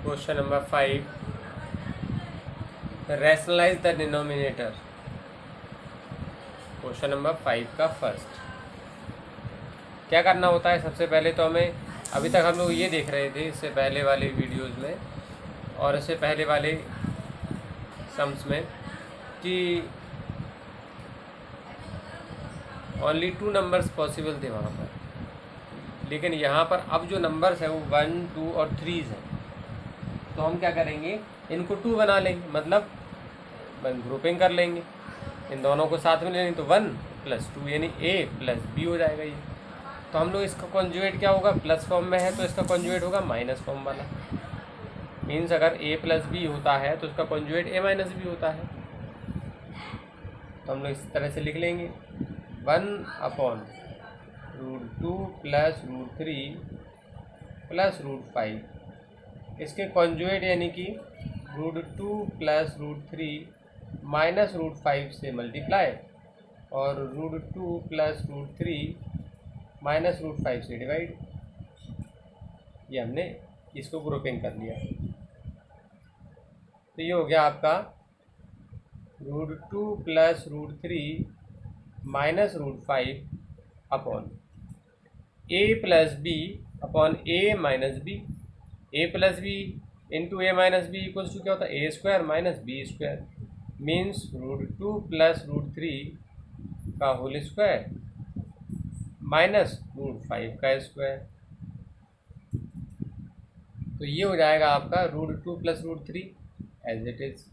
Question number 5. Rationalize the denominator. Question number 5 का first क्या करना होता है। सबसे पहले तो हमें, अभी तक हम लोग ये देख रहे थे इससे पहले वाले वीडियोस में और इससे पहले वाले सम्स में कि ओनली 2 नंबर्स पॉसिबल थे वहाँ पर, लेकिन यहाँ पर अब जो नंबर्स है वो 1, 2 और 3 हैं। तो हम क्या करेंगे, इनको 2 बना लेंगे, मतलब ग्रुपिंग कर लेंगे, इन दोनों को साथ में लेंगे तो 1 + 2 यानी a + b हो जाएगा ये। तो हम लोग इसका कॉन्जुगेट क्या होगा, प्लस फॉर्म में है तो इसका कॉन्जुगेट होगा माइनस फॉर्म वाला। मीन्स अगर a + b होता है तो इसका कॉन्जुगेट a - b होता है। तो हम लोग इस तरह से लिख लेंगे 1/√2 + √3 + √5। इसके कॉन्जुगेट यानी कि √2 + √3 - √5 से मल्टीप्लाई और √2 + √3 - √5 से डिवाइड। ये हमने इसको ग्रुपिंग कर लिया। तो ये हो गया आपका √2 + √3 - √5 upon a + b upon a - b। a + b into a - b equals to क्या होता है, a² - b²। मीन्स √2 + √3 का होल स्क्वायर माइनस √5 का स्क्वायर। तो ये हो जाएगा आपका √2 + √3 as it is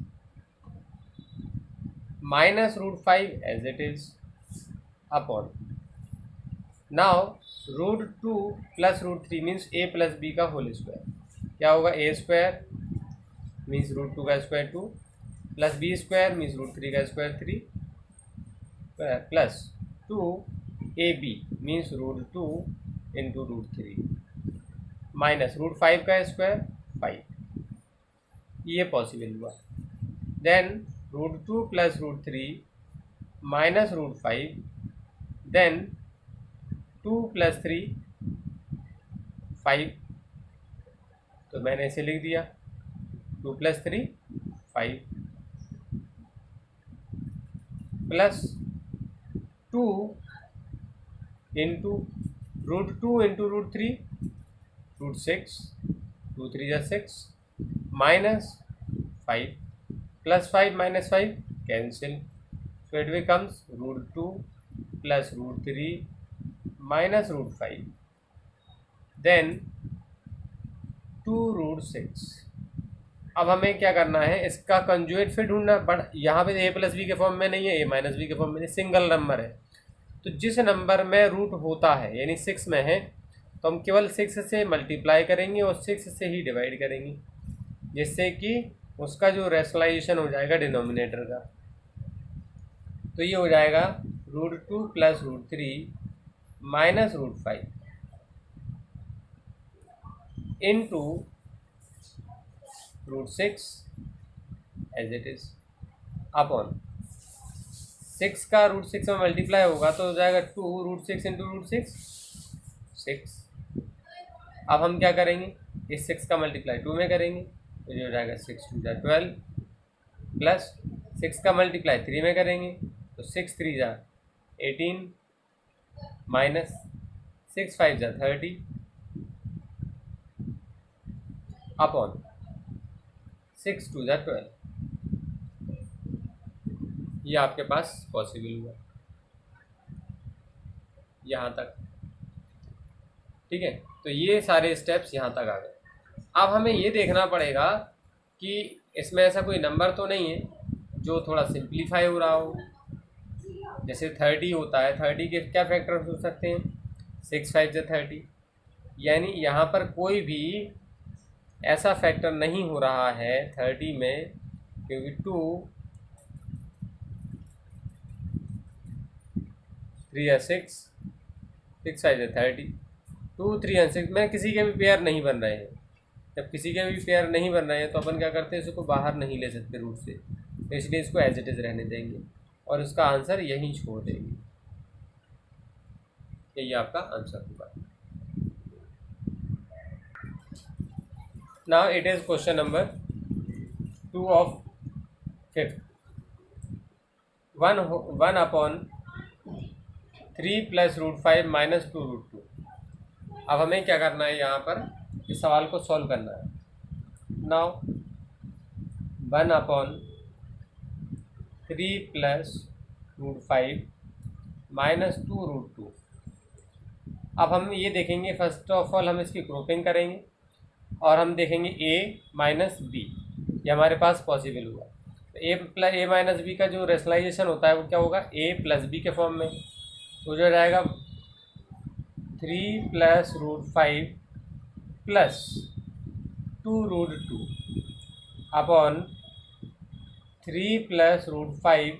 minus √5 as it is upon now √2 + √3 means a + b का होल स्क्वायर। क्या होगा, a² मीन्स √2 का स्क्वायर 2 + b² मीन्स √3 का square 3 plus 2ab means √2 into √3 minus √5 का स्क्वायर 5। ये पॉसिबल हुआ। Then √2 + √3 minus √5, then 2 + 3 5। तो मैंने इसे लिख दिया 2 + 3 5 plus 2 into √2 into √3 √6, 2 3 = 6 minus 5 plus 5 minus 5 cancel. So it becomes √2 + √3 minus √5 then 2√6। अब हमें क्या करना है, इसका कंजुगेट फिर ढूंढना। बट यहाँ पे a + b के फॉर्म में नहीं है, a - b के फॉर्म में सिंगल नंबर है। तो जिस नंबर में रूट होता है यानी 6 में है तो हम केवल 6 से मल्टीप्लाई करेंगे और 6 से ही डिवाइड करेंगे, जिससे कि उसका जो रैशनलाइजेशन हो जाएगा डिनोमिनेटर का। तो ये हो जाएगा √2 + √3 minus √5 into √6 as it is upon 6 का √6 में मल्टीप्लाई होगा तो हो जाएगा 2 √6 इंटू √6 6। अब हम क्या करेंगे, इस 6 का मल्टीप्लाई 2 में करेंगे तो ये हो जाएगा 6 × 2 = 12 प्लस 6 का मल्टीप्लाई 3 में करेंगे तो 6 × 3 = 18 माइनस 6 × 5 = 30 अपॉन 6 × 2 = 12। ये आपके पास पॉसिबल हुआ यहाँ तक, ठीक है। तो ये सारे स्टेप्स यहाँ तक आ गए। अब हमें ये देखना पड़ेगा कि इसमें ऐसा कोई नंबर तो नहीं है जो थोड़ा सिंप्लीफाई हो रहा हो। जैसे 30 होता है, 30 के क्या फैक्टर्स हो सकते हैं, 6 × 5 = 30। यानी यहाँ पर कोई भी ऐसा फैक्टर नहीं हो रहा है 30 में, क्योंकि 2 3 × 6 6 × 5 = 30 2 3 और 6 में किसी के भी पेयर नहीं बन रहे हैं। जब किसी के भी पेयर नहीं बन रहे हैं तो अपन क्या करते हैं, इसको बाहर नहीं ले सकते रूट से, तो इसलिए इसको एज इट इज रहने देंगे और इसका आंसर यहीं छोड़ देंगे। यही आपका आंसर होगा। Now it is question number 2 of 5th। 1/3 plus √5 minus 2√2। अब हमें क्या करना है, यहाँ पर इस सवाल को सॉल्व करना है। Now 1/3 plus √5 minus 2√2। अब हम ये देखेंगे, फर्स्ट ऑफ ऑल हम इसकी ग्रुपिंग करेंगे और हम देखेंगे a माइनस बी, ये हमारे पास पॉसिबल हुआ। तो a माइनस बी का जो रेशनलाइजेशन होता है वो क्या होगा, a प्लस बी के फॉर्म में। तो जो रहेगा 3 plus √5 plus 2√2 upon 3 plus √5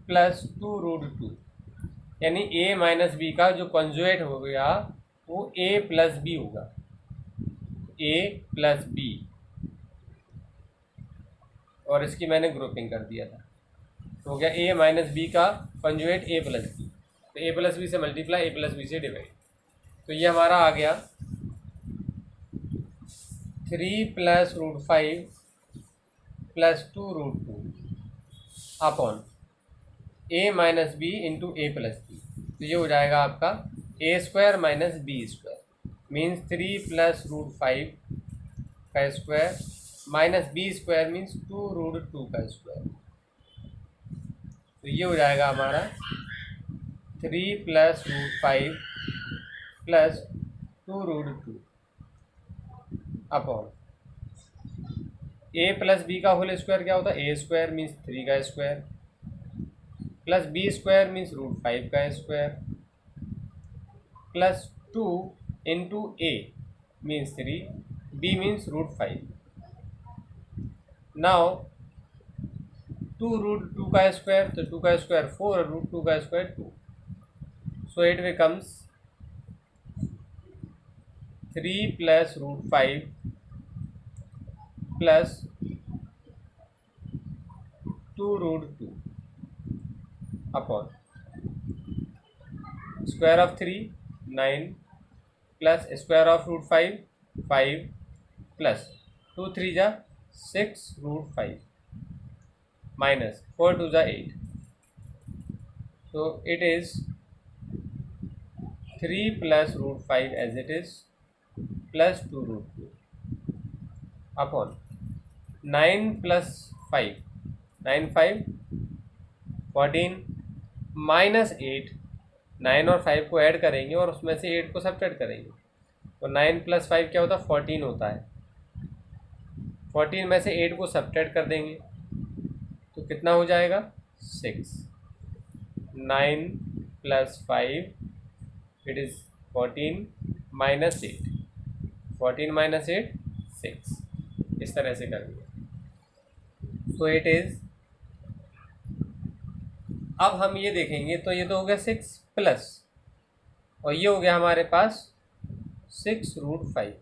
plus 2√2, यानी a माइनस बी का जो कॉन्जुएट हो गया वो a प्लस बी होगा, a प्लस बी, और इसकी मैंने ग्रुपिंग कर दिया था। तो हो गया a माइनस बी का कॉन्जुएट a प्लस बी। तो a प्लस बी से मल्टीप्लाई, a प्लस बी से डिवाइड। तो ये हमारा आ गया 3 plus √5 plus 2√2 upon a minus b into a plus b. तो ये हो जाएगा आपका a² minus b², means 3 plus √5 का स्क्वायर माइनस b² मीन्स 2√2 का स्क्वायर। तो ये हो जाएगा हमारा 3 plus √5 plus 2√2 upon a plus b का होल स्क्वायर क्या होता है, a² मीन्स 3 का स्क्वायर प्लस b² मीन्स √5 का square plus 2 into a means 3, b means √5। Now 2√2 का स्क्वायर, तो 2 का स्क्वायर 4 और √2 का square 2। So it becomes 3 plus √5 plus 2√2 upon square of 3 9 plus square of √5 5 plus 2 3 जा 6 √5 माइनस 4 2 जा 8। so it is 3 plus √5 as it is plus 2√2 upon 9 plus 5 9 5 14 minus 8। 9 और 5 को add करेंगे और उसमें से 8 को सब्ट्रैक्ट करेंगे, तो 9 प्लस 5 क्या होता है, 14 होता है। 14 में से 8 को सब्ट्रैक्ट कर देंगे तो कितना हो जाएगा 6। 9 plus 5 it is 14 minus 8, 14 minus 8 6, इस तरह से करेंगे। सो इट इज़, अब हम ये देखेंगे तो ये तो हो गया 6 प्लस, और ये हो गया हमारे पास 6√5।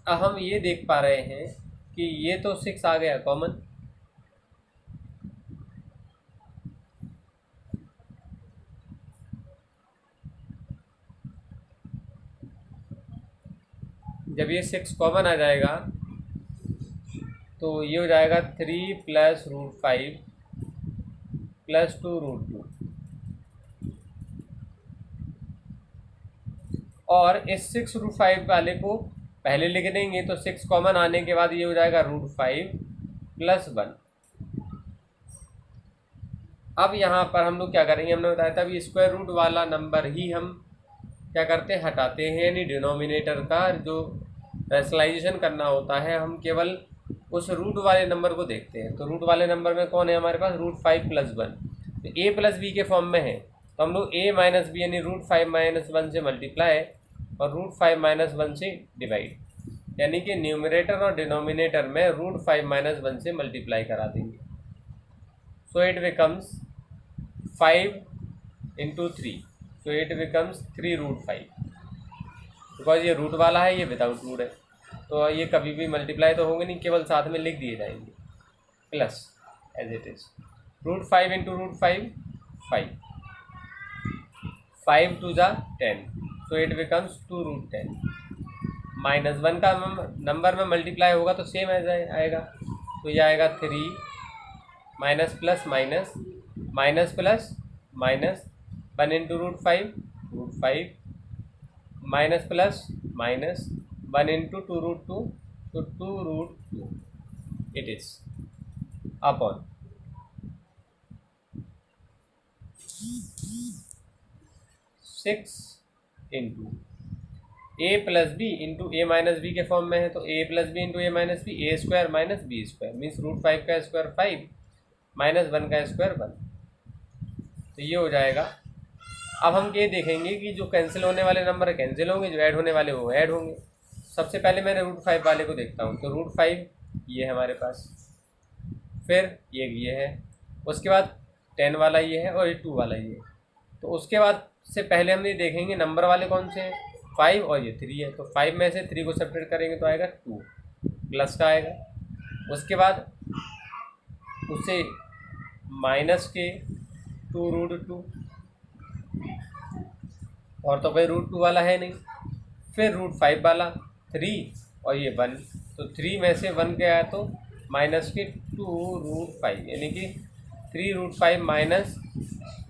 अब हम ये देख पा रहे हैं कि ये तो 6 आ गया कॉमन, जब ये 6 कॉमन आ जाएगा तो ये हो जाएगा 3 प्लस √5 प्लस 2√2, और इस 6√5 वाले को पहले लिख देंगे तो 6 कॉमन आने के बाद ये हो जाएगा √5 प्लस 1। अब यहाँ पर हम लोग क्या करेंगे, हमने बताया था अभी स्क्वायर रूट वाला नंबर ही हम क्या करते हैं, हटाते हैं, यानी डिनोमिनेटर का जो रैशनलाइजेशन करना होता है हम केवल उस रूट वाले नंबर को देखते हैं। तो रूट वाले नंबर में कौन है हमारे पास, √5 प्लस 1। तो a प्लस बी के फॉर्म में है तो हम लोग a माइनस बी यानी √5 माइनस 1 से मल्टीप्लाई और √5 माइनस 1 से डिवाइड, यानी कि न्यूमरेटर और डिनोमिनेटर में √5 माइनस 1 से मल्टीप्लाई करा देंगे। सो it becomes 5 into 3, so it becomes 3√5, because ये रूट वाला है, ये विदाउट रूट है, तो ये कभी भी मल्टीप्लाई तो होंगे नहीं, केवल साथ में लिख दिए जाएंगे plus as it is. √5 into √5 5, 5 2 जा 10, सो इट बिकम्स 2√10। -1 का नंबर में मल्टीप्लाई होगा तो सेम आएगा, तो ये आएगा 3 minus plus minus minus plus minus 1 into √5 minus plus minus 1 into 2√2, तो 2√2 it is upon 6 into A plus B into A minus B के फॉर्म में है, तो A plus B into A minus B, A square minus B square means √5 का square 5 minus 1 का square 1, तो ये हो जाएगा। अब हम ये देखेंगे कि जो कैंसिल होने वाले नंबर कैंसिल होंगे, जो ऐड होने वाले वो ऐड होंगे। सबसे पहले मैंने √5 वाले को देखता हूँ, तो √5 ये है हमारे पास, फिर ये है, उसके बाद 10 वाला ये है और ये 2 वाला ये है। तो उसके बाद से पहले हम ये देखेंगे नंबर वाले कौन से हैं, 5 और ये 3 है, तो 5 में से 3 को सेपरेट करेंगे तो आएगा 2 प्लस का आएगा। उसके बाद उससे माइनस के 2√2 और तो कोई √2 वाला है नहीं, फिर √5 वाला 3 और ये 1, तो 3 में से 1 गया तो माइनस के 2√5 यानी कि 3√5 माइनस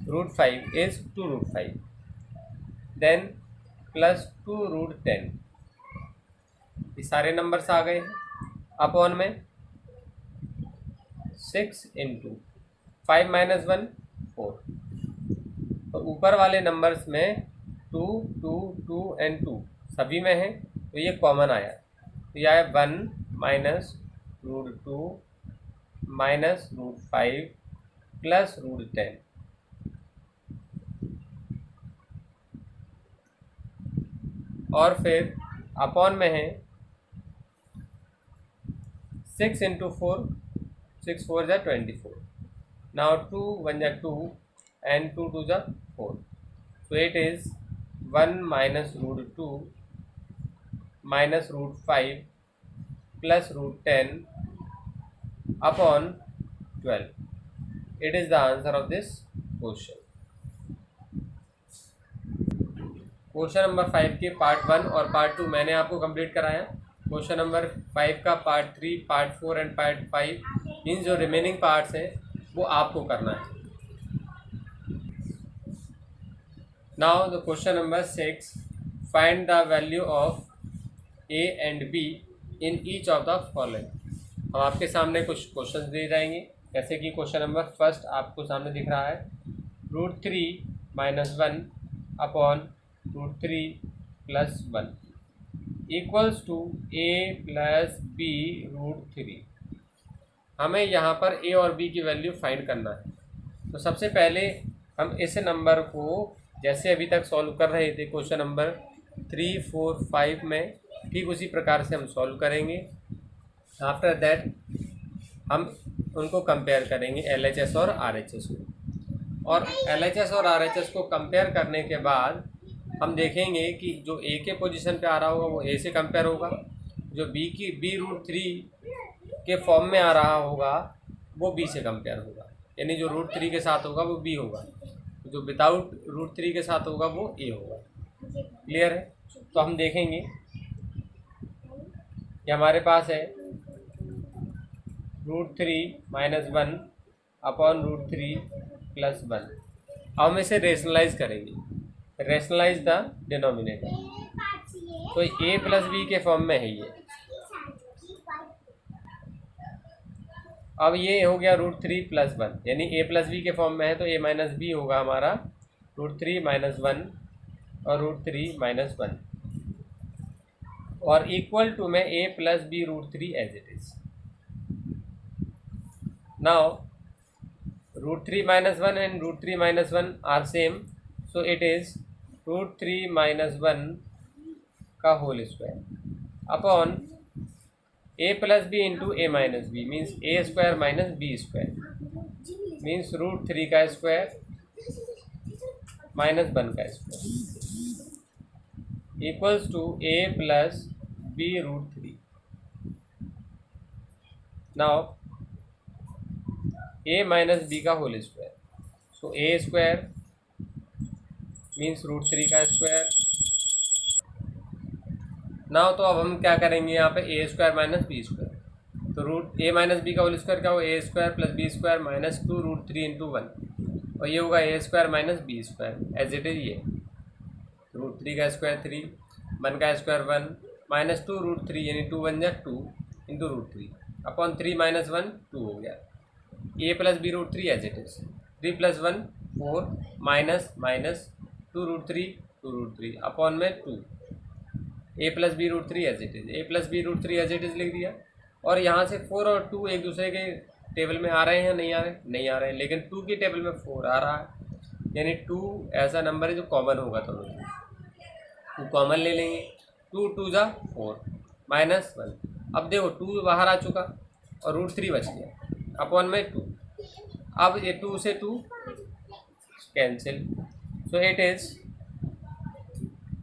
√5 इज 2√5, देन प्लस 2√10। ये सारे नंबर्स आ गए अपॉन में 6 इंटू 5 माइनस 1 4, तो ऊपर वाले नंबर्स में 2 2 2 एंड 2 सभी में है, तो ये कॉमन आया, तो यह आया 1 माइनस √2 माइनस √5 प्लस √10। और फिर अपॉन में है 6 इंटू 4, 6 4 जा 24, नाउ 2 1 जा 2 एंड 2 2 जा 4, so it is 1 minus √2 minus √5 plus √10 upon 12. It is the answer of this question. Question number 5 के पार्ट 1 और पार्ट 2 मैंने आपको कंप्लीट कराया। क्वेश्चन नंबर 5 का पार्ट 3, पार्ट 4 एंड पार्ट 5 इन जो रिमेनिंग पार्ट्स हैं वो आपको करना है। Now the question number 6, find the value of A and B in each of the following। हम आपके सामने कुछ क्वेश्चंस दे जाएंगे, जैसे कि क्वेश्चन नंबर फर्स्ट आपको सामने दिख रहा है, √3 minus 1 upon √3 plus 1 equals to A plus B √3। हमें यहाँ पर A और B की वैल्यू फाइंड करना है। तो सबसे पहले हम इस नंबर को जैसे अभी तक सॉल्व कर रहे थे क्वेश्चन नंबर 3 4 5 में, ठीक उसी प्रकार से हम सॉल्व करेंगे। आफ्टर दैट हम उनको कंपेयर करेंगे LHS और RHS को, और LHS और RHS को कंपेयर करने के बाद हम देखेंगे कि जो A के पोजीशन पे आ रहा होगा वो A से कंपेयर होगा, जो B √3 के फॉर्म में आ रहा होगा वो B से कंपेयर होगा, यानी जो √3 के साथ होगा वो B होगा, जो विदाउट √3 के साथ होगा वो A होगा। क्लियर है? तो हम देखेंगे कि हमारे पास है √3 माइनस 1 अपॉन √3 प्लस 1। अब हम इसे रेशनलाइज करेंगे, रेशनलाइज द डिनोमिनेटर, तो A प्लस B के फॉर्म में है ये। अब ये हो गया √3 प्लस 1, यानी A प्लस B के फॉर्म में है, तो A माइनस B होगा हमारा √3 माइनस 1 और √3 माइनस 1, और इक्वल टू में A plus B √3 as it is. Now √3 minus 1 and √3 minus 1 are same, so it is √3 minus 1 का whole square upon A plus B into A minus B means A square minus B square means √3 का square minus 1 का square equals to A plus B √3। Now A minus B का whole square, so A square means √3 का square now तो अब हम क्या करेंगे यहाँ पे A square minus B square, तो रूट ए माइनस बी का होल स्क्वायर क्या होगा, A square plus B square minus 2√3 into 1, और ये होगा A square minus B square as it is. ये √3 का स्क्वायर 3, 1 का स्क्वायर 1 माइनस 2√3 यानी 2 1 जा 2 इंटू √3 अपॉन 3 माइनस 1 2 हो गया। A plus B √3 as it is, 3 plus 1 4 minus minus 2√3 2√3 upon में 2, A plus B √3 as it is, A plus B √3 as it is लिख दिया। और यहाँ से 4 और 2 एक दूसरे के टेबल में आ रहे हैं, नहीं आ रहे, नहीं आ रहे हैं, लेकिन 2 की टेबल में 4 आ रहा है, यानी 2 ऐसा नंबर है जो कॉमन होगा, तो 2 कॉमन ले लेंगे, 2 2 जा 4 माइनस 1। अब देखो 2 बाहर आ चुका और √3 बच गया अपॉन में 2। अब ये 2 से 2 cancel, so it is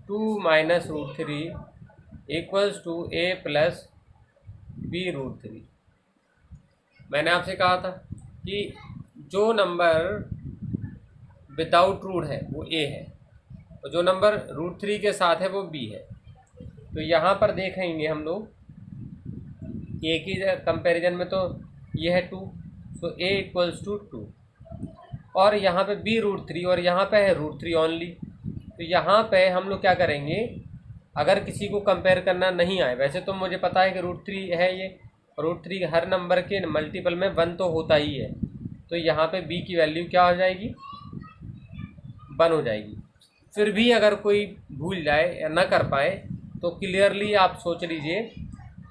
2 minus √3 equals to a plus B √3। मैंने आपसे कहा था कि जो नंबर विदाउट रूट है वो ए है, और जो नंबर √3 के साथ है वो बी है। तो यहाँ पर देखेंगे हम लोग ए की कंपैरिजन में, तो ये है 2, सो ए इक्वल्स टू 2, और यहाँ पे बी √3 और यहाँ पे है √3 ओनली। तो यहाँ पे हम लोग क्या करेंगे, अगर किसी को कंपेयर करना नहीं आए, वैसे तो मुझे पता है कि √3 है ये, √3 हर नंबर के मल्टीपल में 1 तो होता ही है, तो यहाँ पे b की वैल्यू क्या हो जाएगी, 1 हो जाएगी। फिर भी अगर कोई भूल जाए या ना कर पाए तो क्लियरली आप सोच लीजिए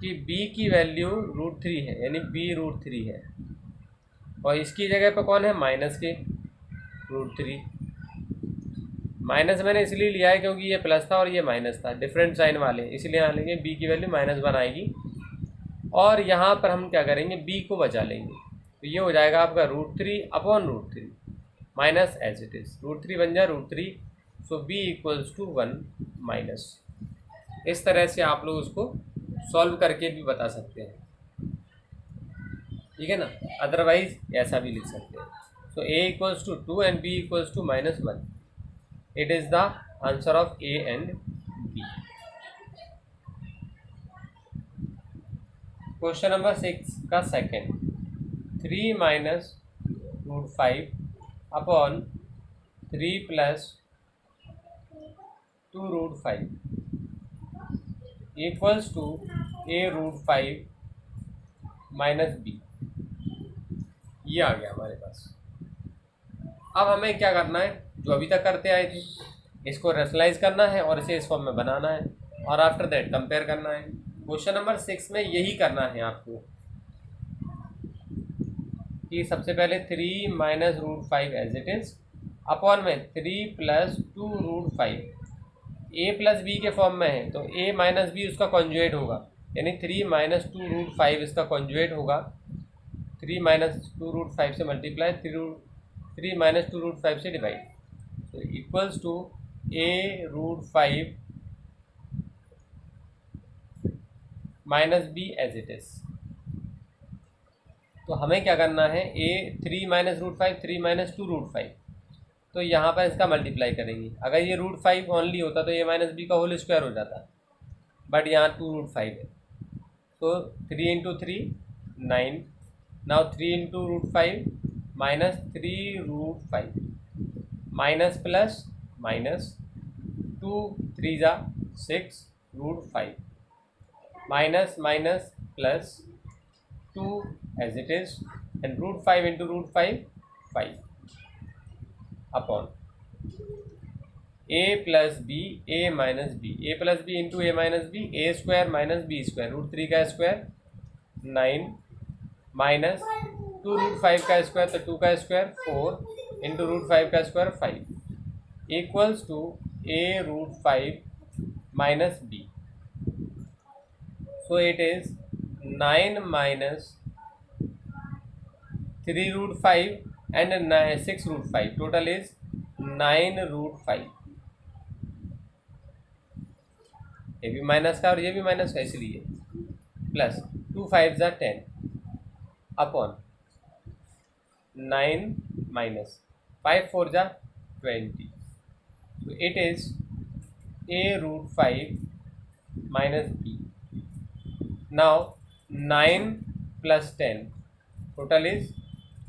कि b की वैल्यू √3 है, यानी b √3 है, और इसकी जगह पर कौन है, माइनस के √3। माइनस मैंने इसलिए लिया है क्योंकि ये प्लस था और ये माइनस था, डिफरेंट साइन वाले, इसलिए यहाँ लेंगे b की वैल्यू -1 आएगी, और यहाँ पर हम क्या करेंगे, b को बचा लेंगे, तो ये हो जाएगा आपका √3 upon √3 minus as it is, √3 बन जाए √3, so b equals to 1 minus. इस तरह से आप लोग उसको सॉल्व करके भी बता सकते हैं, ठीक है ना, अदरवाइज ऐसा भी लिख सकते हैं। So a equals to 2 and b equals to -1, it is the answer of a and b। Question number 6 का second, 3 minus √5 upon 3 plus 2√5 equals to a √5 minus b। ये आ गया हमारे पास। अब हमें क्या करना है, जो अभी तक करते आए थे, इसको रेशनलाइज करना है और इसे इस फॉर्म में बनाना है, और आफ्टर दैट कंपेयर करना है। क्वेश्चन नंबर 6 में यही करना है आपको, कि सबसे पहले 3 minus √5 as it is upon में 3 प्लस 2√5, a प्लस b के फॉर्म में है, तो a माइनस b उसका कॉन्जुएट होगा, यानी 3 माइनस 2√5 इसका कॉन्जुएट होगा, 3 माइनस 2√5 से मल्टीप्लाई, 3 माइनस 2√5 से डिवाइड, तो equals to a √5 minus b as it is. तो हमें क्या करना है, a 3 माइनस √5 3 माइनस 2√5, तो यहाँ पर इसका मल्टीप्लाई करेंगे। अगर ये √5 ओनली होता तो a माइनस बी का होल स्क्वायर हो जाता, बट यहाँ 2√5 है, तो 3 into 3 9, now 3 into √5 minus 3√5 minus plus minus 2 3 जा 6 √5 minus minus plus 2 as it is, and √5 into √5 5 upon a plus B a minus B, a plus B into a minus B, a square minus B square, √3 का square 9 minus 2√5 का square, तो 2 का square 4 into √5 का square 5 equals to a √5 minus b। So it is 9 minus 3√5 and 6√5, total is 9√5। ये भी minus का और ये भी माइनस का, इसलिए प्लस 2 5 जा 10 अपॉन 9 माइनस 5 4 जा 20, तो it is a √5 minus b. Now 9 plus 10 total is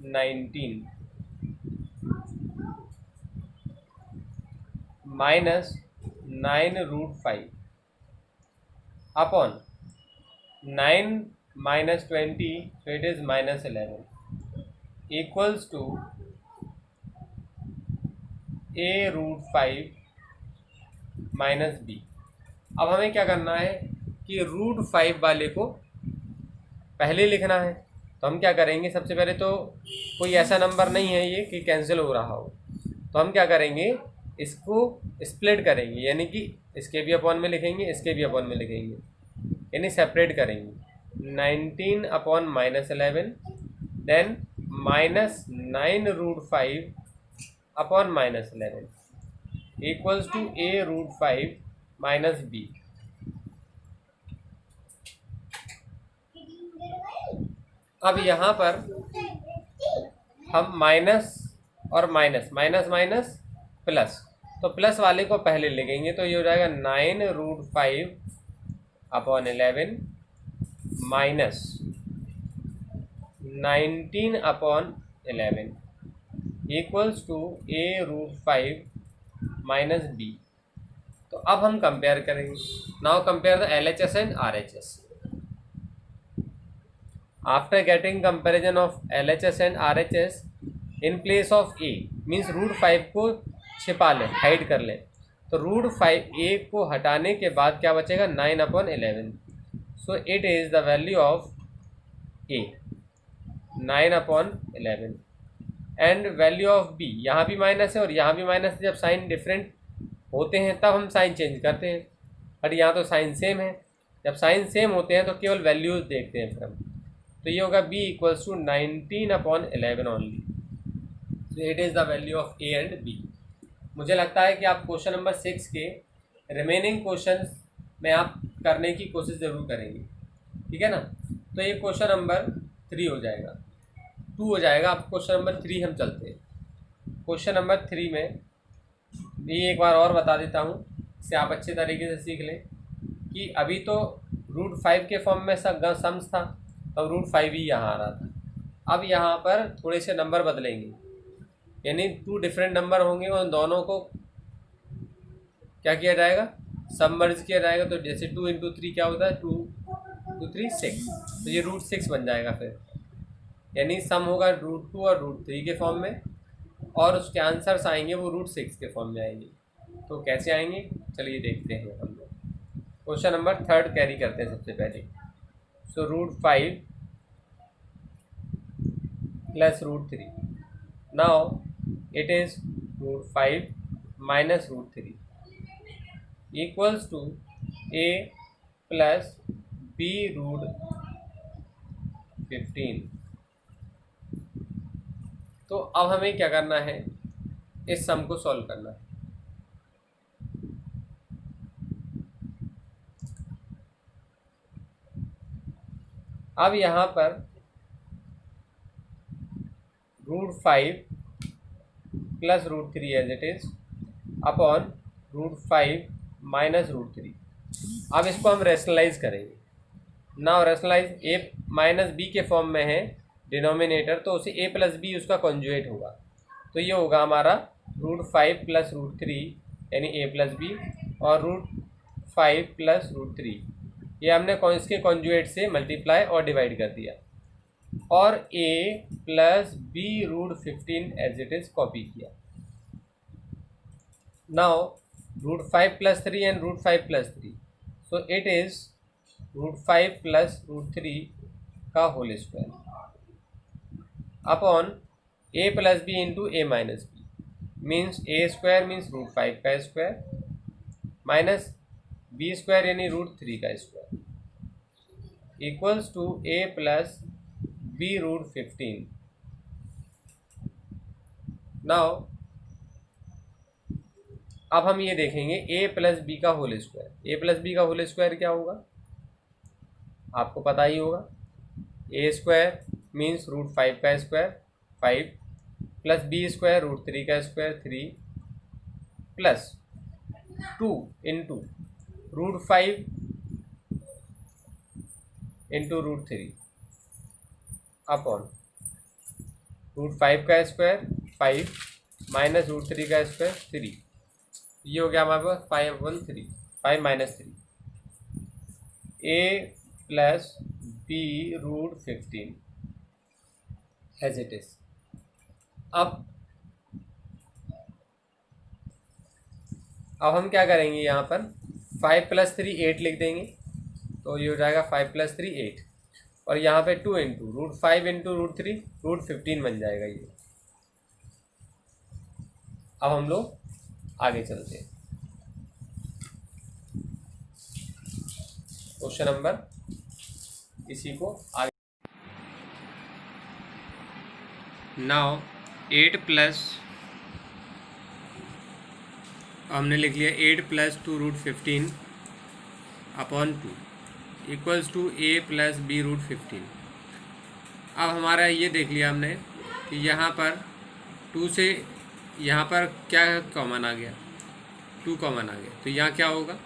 19 minus 9 root 5 upon 9 minus 20, so it is minus 11 equals to a root 5 minus b. अब हमें क्या करना है कि रूट 5 वाले को पहले लिखना है. तो हम क्या करेंगे, सबसे पहले तो कोई ऐसा नंबर नहीं है ये कि कैंसिल हो रहा हो, तो हम क्या करेंगे, इसको स्प्लिट करेंगे, यानी कि इसके भी अपॉन में लिखेंगे, इसके भी अपॉन में लिखेंगे, यानी सेपरेट करेंगे. 19 upon minus 11 then minus 9 root 5 upon minus 11 equals to a root 5 minus b. अब यहाँ पर हम माइनस और माइनस माइनस माइनस प्लस, तो प्लस वाले को पहले लिखेंगे, तो ये हो जाएगा 9 root 5 upon 11 minus 19 upon 11 equals to a root 5 minus b. तो अब हम कंपेयर करेंगे. Now compare the LHS and RHS. After getting comparison of LHS and RHS in place of a means root 5 को छिपा लें, हाइड कर लें, तो रूट 5 ए को हटाने के बाद क्या बचेगा, 9 upon 11. So it is the value of a 9 upon 11 and value of b. यहाँ भी माइनस है और यहाँ भी माइनस है. जब साइन डिफरेंट होते हैं तब हम साइन चेंज करते हैं, बट यहाँ तो साइन सेम है. जब साइन सेम होते हैं तो केवल वैल्यूज देखते हैं फिर हम. तो ये होगा b equals to 19 upon 11 only. So it is the value of a and b. मुझे लगता है कि आप क्वेश्चन नंबर 6 के रिमेनिंग क्वेश्चंस में आप करने की कोशिश ज़रूर करेंगे, ठीक है ना. तो ये क्वेश्चन नंबर 3 हो जाएगा, 2 हो जाएगा. अब क्वेश्चन नंबर 3 हम चलते हैं. क्वेश्चन नंबर 3 में ये एक बार और बता देता हूँ, इससे आप अच्छे तरीके से सीख लें कि अभी तो रूट 5 के फॉर्म में सम्स था, तब रूट 5 ही यहाँ आ रहा था. अब यहाँ पर थोड़े से नंबर बदलेंगे, यानी 2 डिफरेंट नंबर होंगे और दोनों को क्या किया जाएगा, सबमर्ज किया जाएगा. तो जैसे 2 इंटू 3 क्या होता है, 2 2 3 6, तो ये रूट 6 बन जाएगा फिर, यानी सम होगा रूट 2 और रूट 3 के फॉर्म में, और उसके आंसर्स आएंगे वो रूट 6 के फॉर्म में आएंगे. तो कैसे आएंगे, चलिए देखते हैं हम लोग. क्वेश्चन नंबर 3 कैरी करते हैं सबसे पहले. So root 5 plus root 3. Now it is root 5 minus root 3 equals to a plus b root 15. तो अब हमें क्या करना है, इस सम को सॉल्व करना है. अब यहाँ पर root 5 plus root 3 as it is upon root 5 minus root 3. अब इसको हम रेशनलाइज करेंगे. Now rationalise, a minus B के फॉर्म में है डिनोमिनेटर, तो उसे a प्लस बी उसका कॉन्जुएट होगा. तो ये होगा हमारा रूट 5 प्लस रूट 3 यानी a प्लस बी, और रूट 5 प्लस रूट 3 ये हमने इसके कॉन्जुएट से मल्टीप्लाई और डिवाइड कर दिया, और a plus B root 15 as it is copy किया. Now root 5 plus 3 and root 5 plus 3, so it is root 5 plus root 3 का whole square upon a plus B into A minus B, means A square means root 5 का square minus B square यानी root 3 का square equals to a plus B root 15. Now अब हम ये देखेंगे a plus b का whole square. a plus b का whole square क्या होगा, आपको पता ही होगा. a स्क्वायर मीन्स रूट 5 का square 5 plus B square root 3 का square 3 plus 2 into root 5 into root three upon root five का स्क्वायर 5 माइनस रूट थ्री का स्क्वायर 3। ये हो गया हमारे पास 5/3 5 minus 3 a plus B root 15 as it is. अब हम क्या करेंगे, यहाँ पर 5 + 3 8 लिख देंगे, तो ये हो जाएगा 5 + 3 8, और यहाँ पे 2 into root 5 into root 3 root 15 बन जाएगा ये। अब हम लोग आगे चलते हैं। क्वेश्चन नंबर इसी को आगे। नाउ 8 प्लस, हमने लिख लिया 8 + 2 root 15 upon 2 equals to a plus B root 15। अब हमारा ये देख लिया हमने कि यहाँ पर 2 से यहाँ पर क्या कॉमन आ गया, 2 कॉमन आ गया, तो यहाँ क्या होगा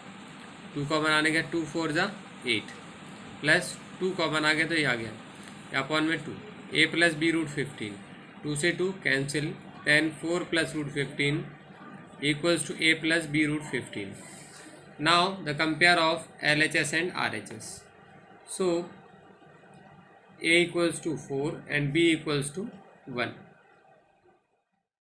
2 कॉमन आने का 2 4 ज़ा 8 प्लस 2 कॉमन आ गया तो ये आ गया अपॉन में 2 a प्लस बी रूट 15, 2 से 2 कैंसिल, 10 4 plus root 15 equals to a plus b root 15. Now the compare of LHS and RHS. So a equals to 4 and b equals to 1.